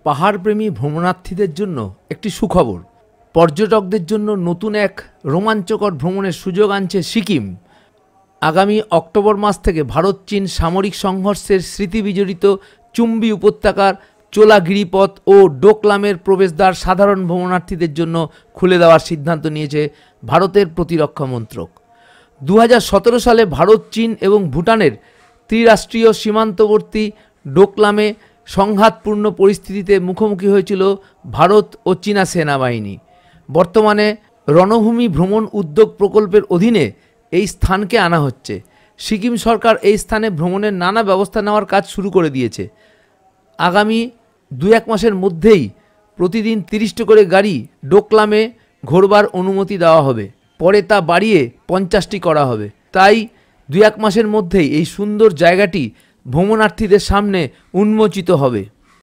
পাহাড়প্রেমী ভ্রমণার্থীদের জন্য একটি সুখবর। পর্যটকদের জন্য নতুন এক রোমাঞ্চকর ভ্রমণের সুযোগ আনছে সিকিম। আগামী অক্টোবর মাস থেকে ভারত চীন সামরিক সংঘর্ষের স্মৃতিবিজড়িত চুম্বি উপত্যকার চোলা গিরিপথ ও ডোকলামের প্রবেশদ্বার সাধারণ ভ্রমণার্থীদের জন্য খুলে দেওয়ার সিদ্ধান্ত নিয়েছে ভারতের প্রতিরক্ষা মন্ত্রক। 2017 সালে ভারত চীন এবং ভুটানের ত্রিরাষ্ট্রীয় সীমান্তবর্তী ডোকলামে সংঘাতপূর্ণ পরিস্থিতিতে মুখোমুখি হয়েছিল ভারত ও চীনা সেনাবাহিনী। বর্তমানে রণভূমি ভ্রমণ উদ্যোগ প্রকল্পের অধীনে এই স্থানকে আনা হচ্ছে। সিকিম সরকার এই স্থানে ভ্রমণের নানা ব্যবস্থা নেওয়ার কাজ শুরু করে দিয়েছে। আগামী 2-1 মাসের মধ্যেই প্রতিদিন 30টি করে গাড়ি ডোকলামে ঘোরবার অনুমতি দেওয়া হবে, পরে তা বাড়িয়ে 50টি করা হবে। তাই 2-1 মাসের মধ্যেই এই সুন্দর জায়গাটি ভ্রমণার্থীদের সামনে উন্মোচিত হবে।